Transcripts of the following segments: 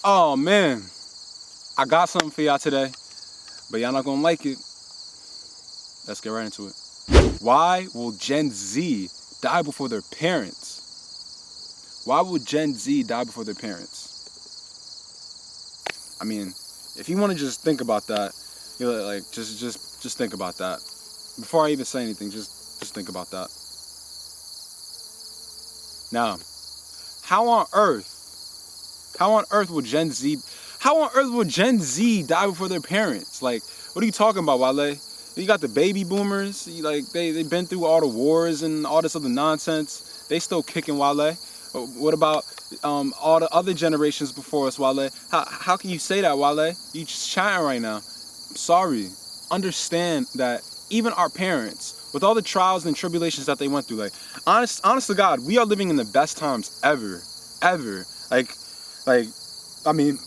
Oh man, I got something for y'all today, but y'all not gonna like it. Let's get right into it. Why will Gen Z die before their parents? Why will Gen Z die before their parents? I mean, if you want to just think about that, just think about that. Before I even say anything, just think about that. Now, how on earth will Gen Z die before their parents? Like, what are you talking about, Wale? You got the baby boomers, they've been through all the wars and all this other nonsense. They still kicking, Wale. What about all the other generations before us, Wale? How can you say that, Wale? You just chatting right now. I'm sorry. Understand that even our parents, with all the trials and tribulations that they went through, like, honest to God, we are living in the best times ever. I mean,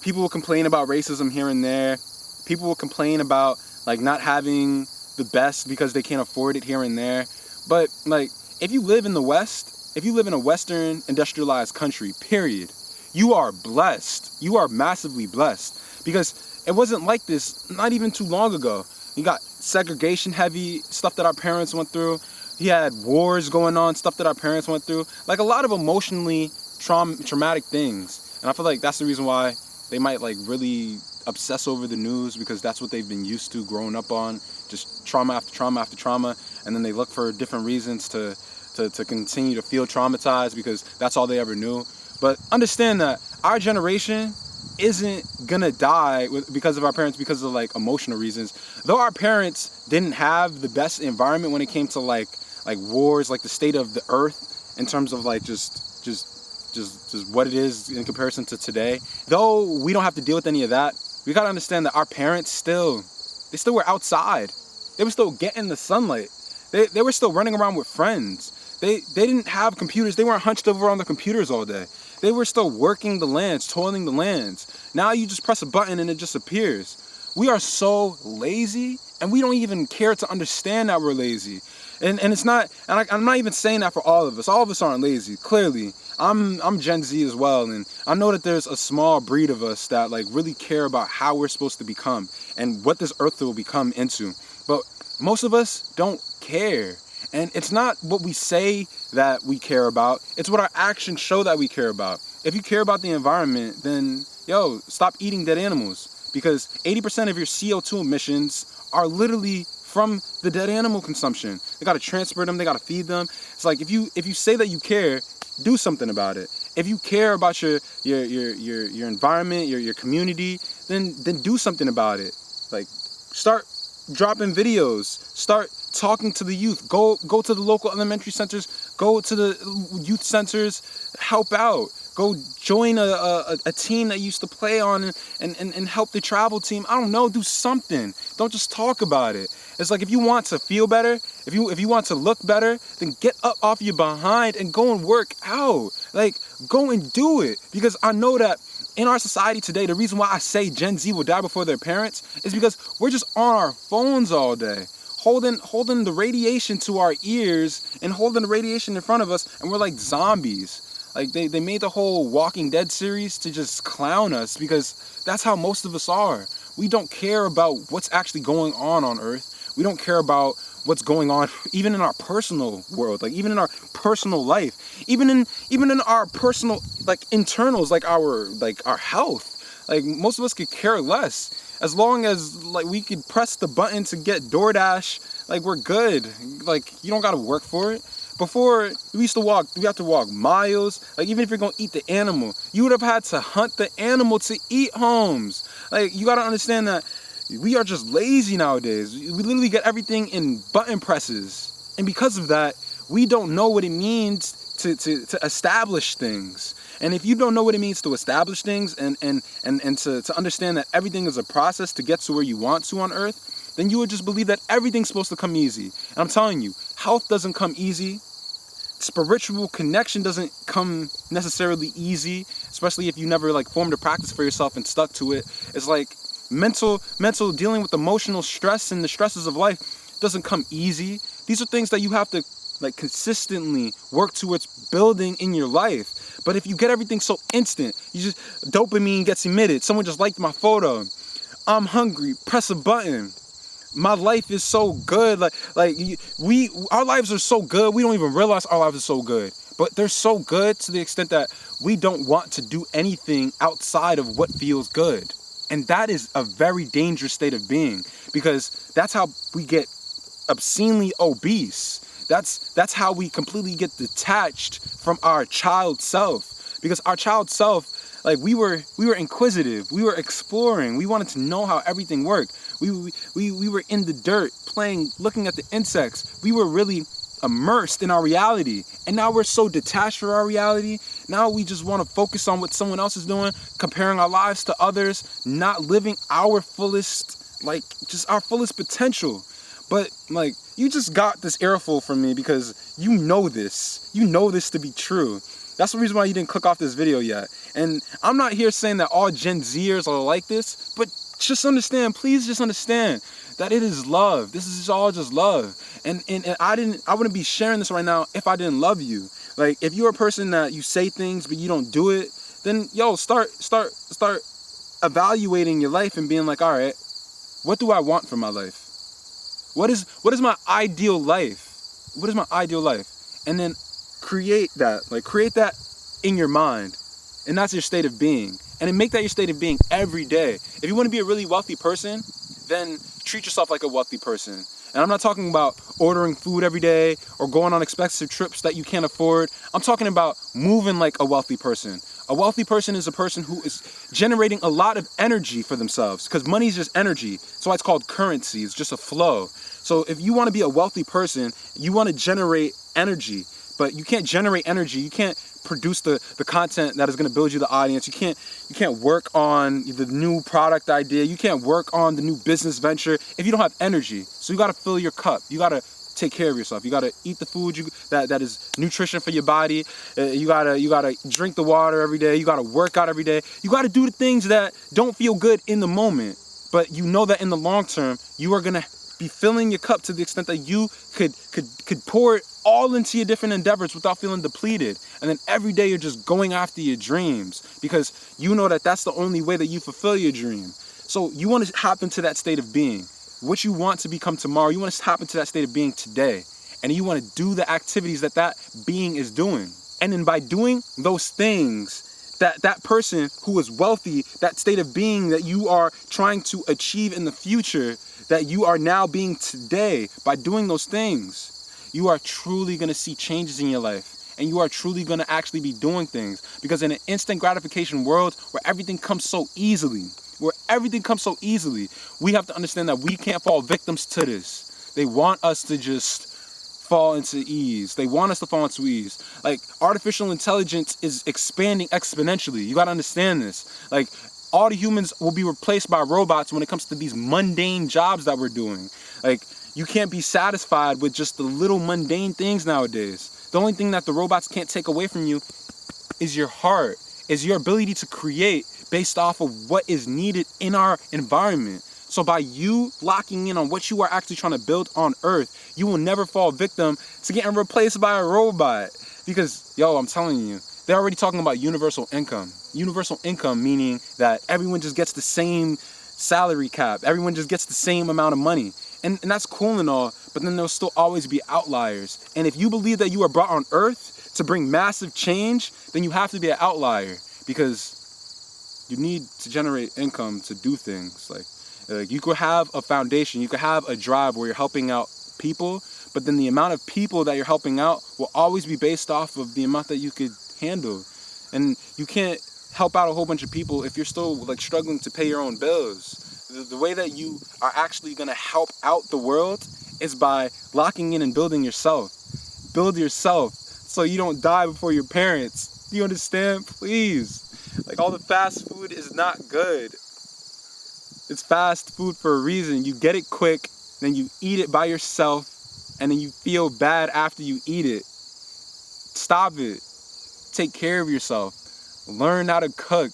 people will complain about racism here and there. People will complain about, not having the best because they can't afford it here and there. But, if you live in the West, if you live in a Western industrialized country, period, you are blessed. You are massively blessed. Because it wasn't like this not even too long ago. You got segregation heavy stuff that our parents went through. He had wars going on, stuff that our parents went through. Like, a lot of emotionally traumatic things. And I feel like that's the reason why they might, really obsess over the news, because that's what they've been used to growing up on, just trauma after trauma after trauma. And then they look for different reasons to continue to feel traumatized, because that's all they ever knew. But understand that our generation isn't gonna die because of our parents, because of emotional reasons. Though our parents didn't have the best environment when it came to like wars, like the state of the earth in terms of just what it is in comparison to today. Though we don't have to deal with any of that, we gotta understand that our parents still were outside. They were still getting the sunlight. They were still running around with friends. They didn't have computers. They weren't hunched over on the computers all day. They were still working the lands, toiling the lands. Now you just press a button and it just appears. We are so lazy, and we don't even care to understand that we're lazy. And it's not, and I'm not even saying that for all of us. All of us aren't lazy, clearly. I'm Gen Z as well, and I know that there's a small breed of us that really care about how we're supposed to become and what this earth will become into. But most of us don't care. And it's not what we say that we care about, it's what our actions show that we care about. If you care about the environment, then stop eating dead animals, because 80% of your CO2 emissions are literally from the dead animal consumption. They gotta transport them, they gotta feed them. It's like, if you say that you care, do something about it. If you care about your environment, your community, then do something about it. Start dropping videos, start talking to the youth, go to the local elementary centers, go to the youth centers, help out, go join a team that you used to play on, and help the travel team. I don't know, do something. Don't just talk about it. It's like, if you want to feel better, if you want to look better, then get up off your behind and go and work out. Go and do it. Because I know that in our society today, the reason why I say Gen Z will die before their parents is because we're just on our phones all day, holding the radiation to our ears and holding the radiation in front of us, and we're like zombies. They made the whole Walking Dead series to just clown us, because that's how most of us are. We don't care about what's actually going on Earth. We don't care about what's going on even in our personal world, even in our personal life, even in our personal internals, our health. Most of us could care less, as long as we could press the button to get DoorDash. We're good. You don't gotta work for it. Before, we have to walk miles. Even if you're gonna eat the animal, you would have had to hunt the animal to eat, Holmes. You gotta understand that we are just lazy nowadays. We literally get everything in button presses. And because of that, we don't know what it means to establish things. And if you don't know what it means to establish things and to understand that everything is a process to get to where you want to on Earth, then you would just believe that everything's supposed to come easy. And I'm telling you, health doesn't come easy. Spiritual connection doesn't come necessarily easy, especially if you never formed a practice for yourself and stuck to it. It's mental dealing with emotional stress and the stresses of life doesn't come easy. These are things that you have to consistently work towards building in your life. But if you get everything so instant, dopamine gets emitted. Someone just liked my photo. I'm hungry. Press a button. My life is so good. Our lives are so good. We don't even realize our lives are so good. But they're so good to the extent that we don't want to do anything outside of what feels good. And that is a very dangerous state of being, because that's how we get obscenely obese. That's how we completely get detached from our child self. Because our child self, we were inquisitive, we were exploring, we wanted to know how everything worked. We were in the dirt, playing, looking at the insects. We were really immersed in our reality. And now we're so detached from our reality. Now we just want to focus on what someone else is doing, comparing our lives to others, not living our fullest, just our fullest potential. But you just got this earful from me because you know this to be true. That's the reason why you didn't click off this video yet. And I'm not here saying that all Gen Zers are like this, but just understand, please just understand that it is love. This is all just love. And I wouldn't be sharing this right now if I didn't love you. If you're a person that you say things but you don't do it, then start evaluating your life and being like, all right, what do I want from my life? What is my ideal life? What is my ideal life? And then create that in your mind. And that's your state of being. And then make that your state of being every day. If you want to be a really wealthy person, then treat yourself like a wealthy person. And I'm not talking about ordering food every day or going on expensive trips that you can't afford. I'm talking about moving like a wealthy person. A wealthy person is a person who is generating a lot of energy for themselves, because money is just energy. So it's called currency. It's just a flow. So if you want to be a wealthy person, you want to generate energy, but you can't generate energy. You can't produce the content that is going to build you the audience. You can't work on the new product idea. You can't work on the new business venture if you don't have energy. So you got to fill your cup. You got to take care of yourself. You got to eat the food that is nutrition for your body. You got to drink the water every day. You got to work out every day. You got to do the things that don't feel good in the moment, but you know that in the long term you are going to be filling your cup to the extent that you could pour it all into your different endeavors without feeling depleted. And then every day you're just going after your dreams, because you know that that's the only way that you fulfill your dream. So you want to hop into that state of being. What you want to become tomorrow, you want to hop into that state of being today. And you want to do the activities that being is doing. And then by doing those things, that person who is wealthy, that state of being that you are trying to achieve in the future, that you are now being today, by doing those things, you are truly going to see changes in your life. And you are truly going to actually be doing things. Because in an instant gratification world where everything comes so easily, we have to understand that we can't fall victims to this. They want us to just fall into ease. They want us to fall into ease. Artificial intelligence is expanding exponentially. You got to understand this. All the humans will be replaced by robots when it comes to these mundane jobs that we're doing. You can't be satisfied with just the little mundane things nowadays. The only thing that the robots can't take away from you is your heart, is your ability to create based off of what is needed in our environment. So by you locking in on what you are actually trying to build on Earth, you will never fall victim to getting replaced by a robot. Because, I'm telling you, they're already talking about universal income. Universal income meaning that everyone just gets the same salary cap. Everyone just gets the same amount of money. And that's cool and all, but then there'll still always be outliers. And if you believe that you are brought on Earth to bring massive change, then you have to be an outlier, because you need to generate income to do things. You could have a foundation, you could have a drive where you're helping out people, but then the amount of people that you're helping out will always be based off of the amount that you could handle. And you can't help out a whole bunch of people if you're still struggling to pay your own bills. The way that you are actually going to help out the world is by locking in and building yourself. Build yourself so you don't die before your parents. Do you understand? Please. All the fast food is not good. It's fast food for a reason. You get it quick, then you eat it by yourself, and then you feel bad after you eat it. Stop it. Take care of yourself. Learn how to cook.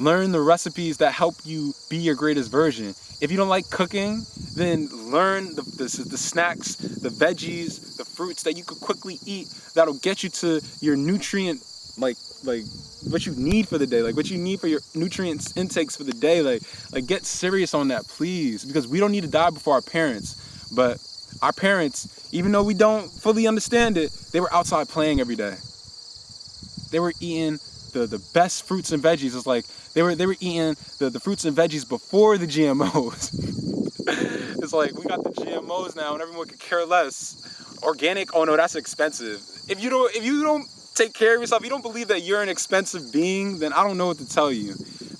Learn the recipes that help you be your greatest version. If you don't like cooking, then learn the snacks, the veggies, the fruits that you could quickly eat that'll get you to your nutrient what you need for the day, like what you need for your nutrients intakes for the day. Like get serious on that, please, because we don't need to die before our parents. But our parents, even though we don't fully understand it, they were outside playing every day. They were eating the best fruits and veggies. It's like they were eating the fruits and veggies before the GMOs. It's like we got the GMOs now and everyone could care less. Organic, oh no, that's expensive. If you don't take care of yourself, you don't believe that you're an expensive being, then I don't know what to tell you.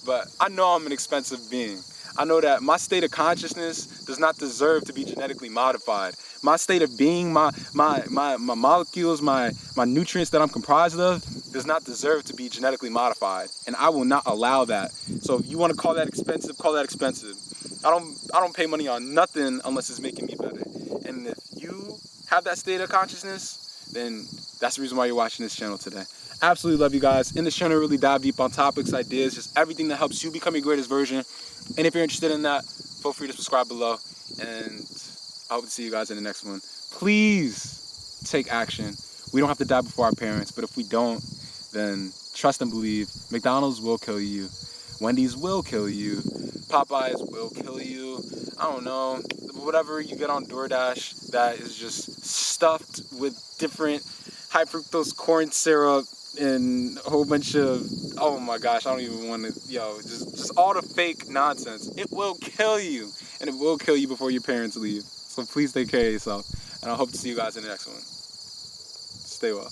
But I know I'm an expensive being. I know that my state of consciousness does not deserve to be genetically modified. My state of being, my molecules, my nutrients that I'm comprised of does not deserve to be genetically modified. And I will not allow that. So if you want to call that expensive, call that expensive. I don't pay money on nothing unless it's making me better. And if you have that state of consciousness, then that's the reason why you're watching this channel today. Absolutely love you guys. In this channel, really dive deep on topics, ideas, just everything that helps you become your greatest version. And if you're interested in that, feel free to subscribe below. And I hope to see you guys in the next one. Please take action. We don't have to die before our parents, but if we don't, then trust and believe. McDonald's will kill you. Wendy's will kill you. Popeyes will kill you. I don't know. Whatever you get on DoorDash that is just stuffed with different high fructose corn syrup and a whole bunch of, oh my gosh, I don't even want to, just all the fake nonsense. It will kill you, and it will kill you before your parents leave. So please take care of yourself, and I hope to see you guys in the next one. Stay well.